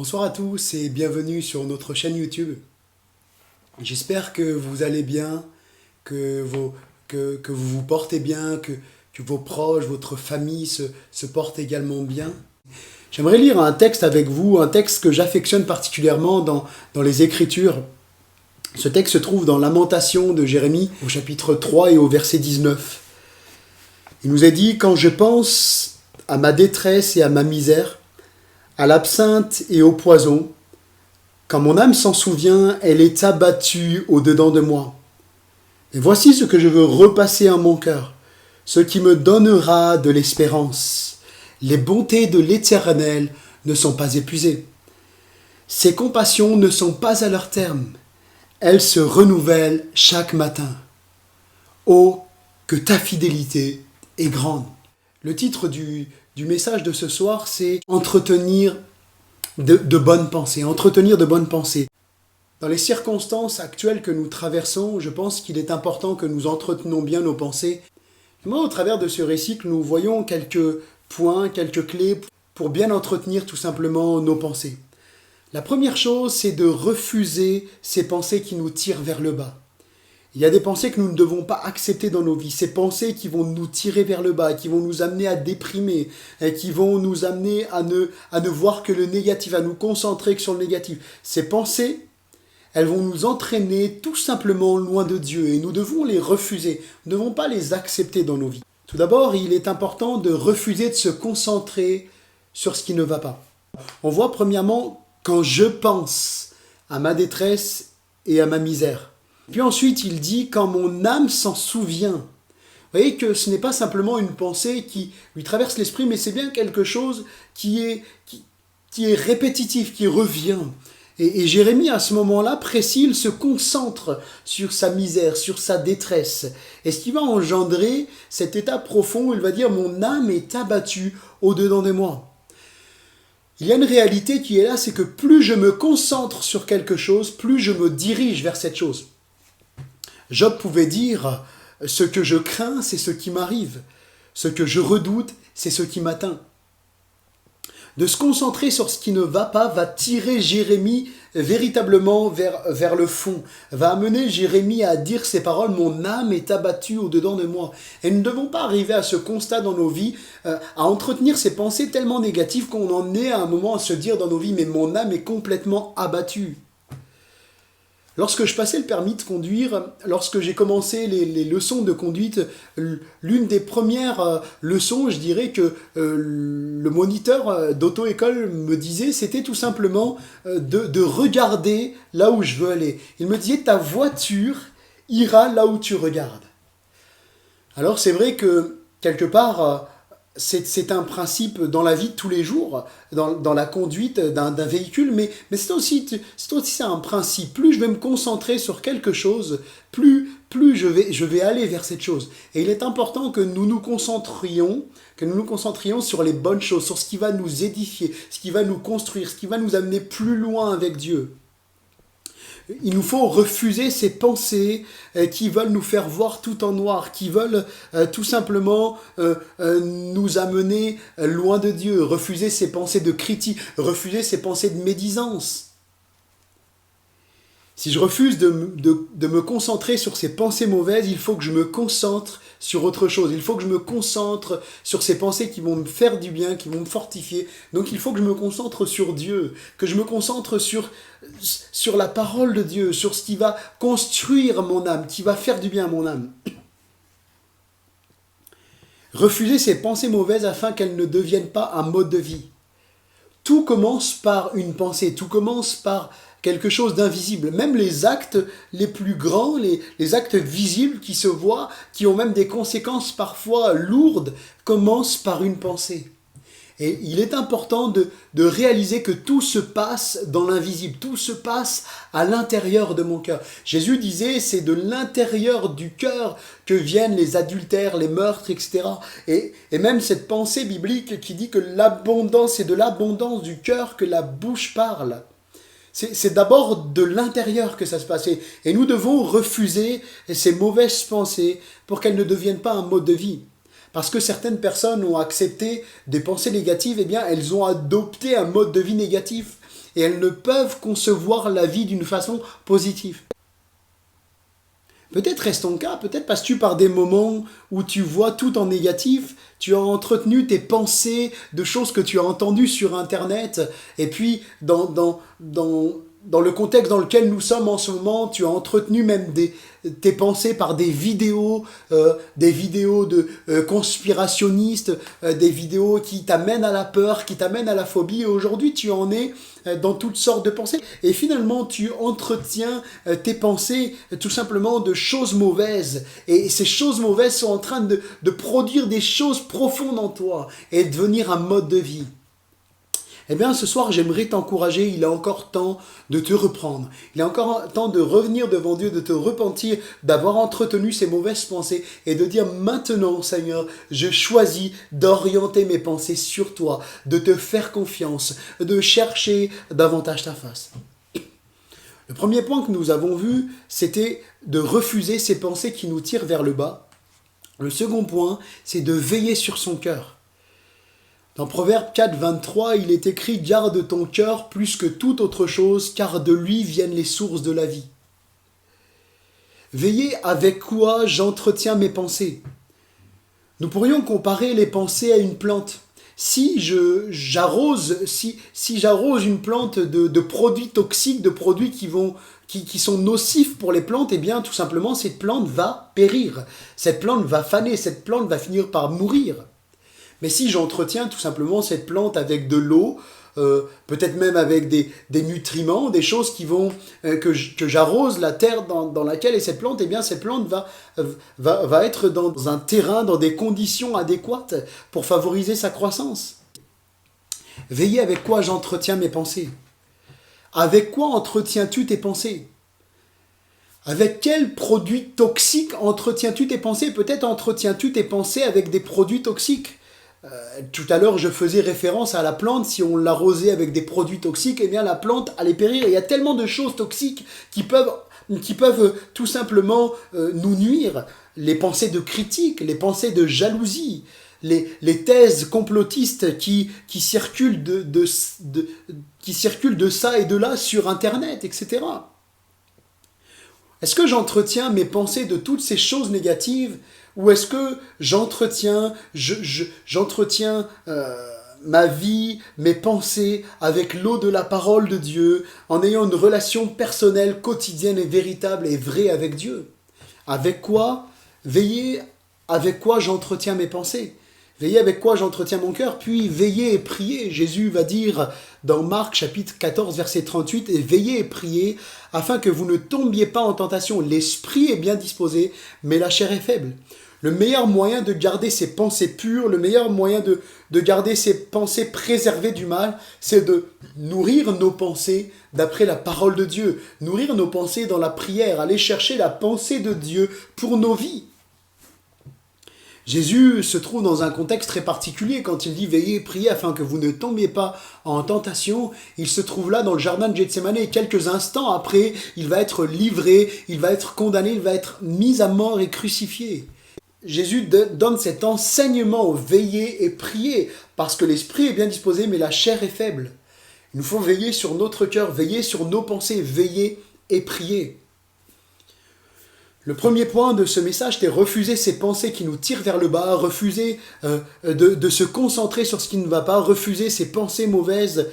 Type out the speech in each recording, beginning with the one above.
Bonsoir à tous et bienvenue sur notre chaîne YouTube. J'espère que vous allez bien, que vous vous portez bien, que vos proches, votre famille se portent également bien. J'aimerais lire un texte avec vous, un texte que j'affectionne particulièrement dans les Écritures. Ce texte se trouve dans Lamentation de Jérémie, au chapitre 3 et au verset 19. Il nous est dit « Quand je pense à ma détresse et à ma misère, à l'absinthe et au poison, quand mon âme s'en souvient, elle est abattue au-dedans de moi. Et voici ce que je veux repasser en mon cœur, ce qui me donnera de l'espérance. Les bontés de l'Éternel ne sont pas épuisées. Ses compassions ne sont pas à leur terme. Elles se renouvellent chaque matin. Oh, que ta fidélité est grande. Le titre du message de ce soir, c'est « Entretenir de bonnes pensées ». Entretenir de bonnes pensées. Dans les circonstances actuelles que nous traversons, je pense qu'il est important que nous entretenons bien nos pensées. Moi, au travers de ce récit, nous voyons quelques points, quelques clés pour bien entretenir tout simplement nos pensées. La première chose, c'est de refuser ces pensées qui nous tirent vers le bas. Il y a des pensées que nous ne devons pas accepter dans nos vies. Ces pensées qui vont nous tirer vers le bas, qui vont nous amener à déprimer, et qui vont nous amener à ne voir que le négatif, à nous concentrer que sur le négatif. Ces pensées, elles vont nous entraîner tout simplement loin de Dieu et nous devons les refuser. Nous ne devons pas les accepter dans nos vies. Tout d'abord, il est important de refuser de se concentrer sur ce qui ne va pas. On voit premièrement quand je pense à ma détresse et à ma misère. Puis ensuite, il dit « quand mon âme s'en souvient ». Vous voyez que ce n'est pas simplement une pensée qui lui traverse l'esprit, mais c'est bien quelque chose qui est répétitif, qui revient. Et Jérémie, à ce moment-là, précis, il se concentre sur sa misère, sur sa détresse. Et ce qui va engendrer cet état profond où il va dire « mon âme est abattue au-dedans de moi ». Il y a une réalité qui est là, c'est que plus je me concentre sur quelque chose, plus je me dirige vers cette chose. Job pouvait dire « ce que je crains, c'est ce qui m'arrive. Ce que je redoute, c'est ce qui m'atteint. » De se concentrer sur ce qui ne va pas va tirer Jérémie véritablement vers le fond, va amener Jérémie à dire ces paroles « mon âme est abattue au-dedans de moi ». Et nous ne devons pas arriver à ce constat dans nos vies, à entretenir ces pensées tellement négatives qu'on en est à un moment à se dire dans nos vies « mais mon âme est complètement abattue ». Lorsque je passais le permis de conduire, lorsque j'ai commencé les leçons de conduite, l'une des premières leçons, je dirais que le moniteur d'auto-école me disait, c'était tout simplement de regarder là où je veux aller. Il me disait, ta voiture ira là où tu regardes. Alors c'est vrai que quelque part, c'est un principe dans la vie de tous les jours, dans la conduite d'un véhicule, mais c'est aussi un principe. Plus je vais me concentrer sur quelque chose, plus je vais aller vers cette chose. Et il est important que nous nous concentrions sur les bonnes choses, sur ce qui va nous édifier, ce qui va nous construire, ce qui va nous amener plus loin avec Dieu. Il nous faut refuser ces pensées qui veulent nous faire voir tout en noir, qui veulent tout simplement nous amener loin de Dieu. Refuser ces pensées de critique, refuser ces pensées de médisance. Si je refuse de me concentrer sur ces pensées mauvaises, il faut que je me concentre sur autre chose. Il faut que je me concentre sur ces pensées qui vont me faire du bien, qui vont me fortifier. Donc il faut que je me concentre sur Dieu, que je me concentre sur la parole de Dieu, sur ce qui va construire mon âme, qui va faire du bien à mon âme. Refuser ces pensées mauvaises afin qu'elles ne deviennent pas un mode de vie. Tout commence par une pensée, tout commence par quelque chose d'invisible. Même les actes les plus grands, les actes visibles qui se voient, qui ont même des conséquences parfois lourdes, commencent par une pensée. Et il est important de réaliser que tout se passe dans l'invisible, tout se passe à l'intérieur de mon cœur. Jésus disait, c'est de l'intérieur du cœur que viennent les adultères, les meurtres, etc. Et même cette pensée biblique qui dit que c'est de l'abondance du cœur que la bouche parle. C'est d'abord de l'intérieur que ça se passe. Et nous devons refuser ces mauvaises pensées pour qu'elles ne deviennent pas un mode de vie. Parce que certaines personnes ont accepté des pensées négatives, eh bien, elles ont adopté un mode de vie négatif. et elles ne peuvent concevoir la vie d'une façon positive. Peut-être est-ce ton cas, peut-être passes-tu par des moments où tu vois tout en négatif, tu as entretenu tes pensées de choses que tu as entendues sur Internet, et puis dans le contexte dans lequel nous sommes en ce moment, tu as entretenu même tes pensées par des vidéos de conspirationnistes, des vidéos qui t'amènent à la peur, qui t'amènent à la phobie, et aujourd'hui tu en es dans toutes sortes de pensées, et finalement tu entretiens tes pensées tout simplement de choses mauvaises, et ces choses mauvaises sont en train de produire des choses profondes en toi, et devenir un mode de vie. Eh bien, ce soir, j'aimerais t'encourager, il est encore temps de te reprendre. Il est encore temps de revenir devant Dieu, de te repentir, d'avoir entretenu ces mauvaises pensées et de dire maintenant, Seigneur, je choisis d'orienter mes pensées sur toi, de te faire confiance, de chercher davantage ta face. Le premier point que nous avons vu, c'était de refuser ces pensées qui nous tirent vers le bas. Le second point, c'est de veiller sur son cœur. Dans Proverbe 4, 23, il est écrit « Garde ton cœur plus que toute autre chose, car de lui viennent les sources de la vie. » Veillez avec quoi j'entretiens mes pensées. Nous pourrions comparer les pensées à une plante. Si j'arrose une plante de produits toxiques, de produits qui sont nocifs pour les plantes, eh bien tout simplement cette plante va périr. Cette plante va faner, cette plante va finir par mourir. Mais si j'entretiens tout simplement cette plante avec de l'eau, peut-être même avec des nutriments, des choses que j'arrose la terre dans laquelle est cette plante, eh bien cette plante va être dans un terrain, dans des conditions adéquates pour favoriser sa croissance. Veillez avec quoi j'entretiens mes pensées. Avec quoi entretiens-tu tes pensées ? Avec quels produits toxiques entretiens-tu tes pensées ? Peut-être entretiens-tu tes pensées avec des produits toxiques. Tout à l'heure, je faisais référence à la plante. Si on l'arrosait avec des produits toxiques, eh bien la plante allait périr. Et il y a tellement de choses toxiques qui peuvent tout simplement nous nuire. Les pensées de critique, les pensées de jalousie, les thèses complotistes qui circulent qui circulent de ça et de là sur Internet, etc. Est-ce que j'entretiens mes pensées de toutes ces choses négatives ? Ou est-ce que j'entretiens ma vie, mes pensées avec l'eau de la parole de Dieu, en ayant une relation personnelle, quotidienne et véritable et vraie avec Dieu ? Avec quoi ? Veillez avec quoi j'entretiens mes pensées. Veillez avec quoi j'entretiens mon cœur, puis veillez et priez. Jésus va dire dans Marc chapitre 14 verset 38, « Et veillez et priez afin que vous ne tombiez pas en tentation. L'esprit est bien disposé, mais la chair est faible. » Le meilleur moyen de garder ses pensées pures, le meilleur moyen de garder ses pensées préservées du mal, c'est de nourrir nos pensées d'après la parole de Dieu. Nourrir nos pensées dans la prière, aller chercher la pensée de Dieu pour nos vies. Jésus se trouve dans un contexte très particulier quand il dit « Veillez et priez afin que vous ne tombiez pas en tentation ». Il se trouve là dans le jardin de Gethsémane et quelques instants après, il va être livré, il va être condamné, il va être mis à mort et crucifié. Jésus donne cet enseignement au « Veillez et priez » parce que l'esprit est bien disposé mais la chair est faible. Il nous faut veiller sur notre cœur, veiller sur nos pensées, veiller et prier. Le premier point de ce message, c'est refuser ces pensées qui nous tirent vers le bas, refuser de se concentrer sur ce qui ne va pas, refuser ces pensées mauvaises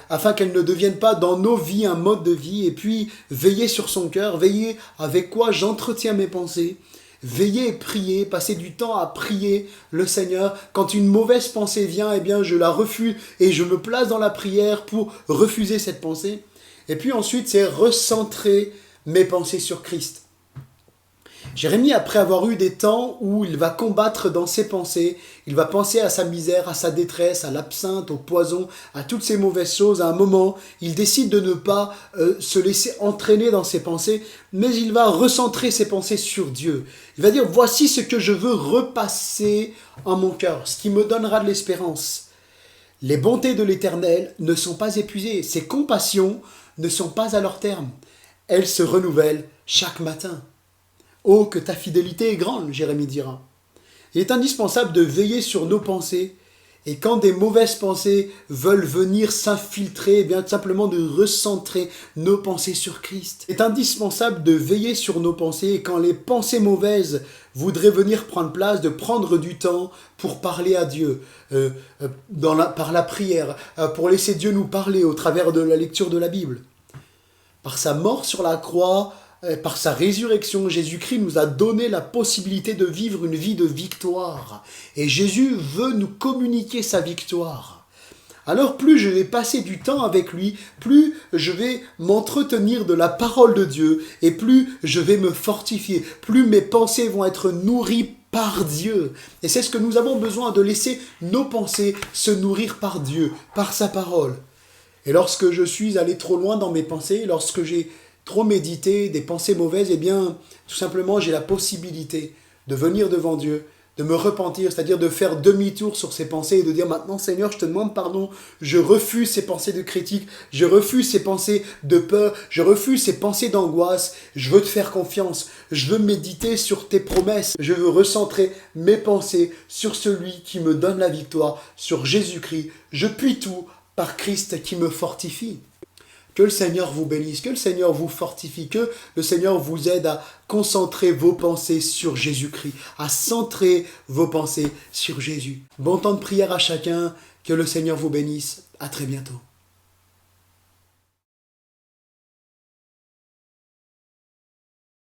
afin qu'elles ne deviennent pas dans nos vies un mode de vie, et puis veiller sur son cœur, veiller avec quoi j'entretiens mes pensées, veiller et prier, passer du temps à prier le Seigneur. Quand une mauvaise pensée vient, eh bien je la refuse et je me place dans la prière pour refuser cette pensée. Et puis ensuite, c'est recentrer mes pensées sur Christ. Jérémie, après avoir eu des temps où il va combattre dans ses pensées, il va penser à sa misère, à sa détresse, à l'absinthe, au poison, à toutes ces mauvaises choses. À un moment, il décide de ne pas se laisser entraîner dans ses pensées, mais il va recentrer ses pensées sur Dieu. Il va dire, voici ce que je veux repasser en mon cœur, ce qui me donnera de l'espérance. Les bontés de l'Éternel ne sont pas épuisées, ses compassions ne sont pas à leur terme. Elles se renouvellent chaque matin. Oh, que ta fidélité est grande, Jérémie dira. Il est indispensable de veiller sur nos pensées Et quand des mauvaises pensées veulent venir s'infiltrer, eh bien tout simplement de recentrer nos pensées sur Christ. C'est indispensable de veiller sur nos pensées et quand les pensées mauvaises voudraient venir prendre place, de prendre du temps pour parler à Dieu, par la prière, pour laisser Dieu nous parler au travers de la lecture de la Bible. Par sa mort sur la croix, par sa résurrection, Jésus-Christ nous a donné la possibilité de vivre une vie de victoire. Et Jésus veut nous communiquer sa victoire. Alors plus je vais passer du temps avec lui, plus je vais m'entretenir de la parole de Dieu et plus je vais me fortifier, plus mes pensées vont être nourries par Dieu. Et c'est ce que nous avons besoin, de laisser nos pensées se nourrir par Dieu, par sa parole. Et lorsque je suis allé trop loin dans mes pensées, lorsque j'ai trop médité des pensées mauvaises, eh bien, tout simplement, j'ai la possibilité de venir devant Dieu, de me repentir, c'est-à-dire de faire demi-tour sur ces pensées et de dire maintenant, Seigneur, je te demande pardon, je refuse ces pensées de critique, je refuse ces pensées de peur, je refuse ces pensées d'angoisse, je veux te faire confiance, je veux méditer sur tes promesses, je veux recentrer mes pensées sur celui qui me donne la victoire, sur Jésus-Christ, je puis tout par Christ qui me fortifie. Que le Seigneur vous bénisse, que le Seigneur vous fortifie, que le Seigneur vous aide à concentrer vos pensées sur Jésus-Christ, à centrer vos pensées sur Jésus. Bon temps de prière à chacun, que le Seigneur vous bénisse. À très bientôt.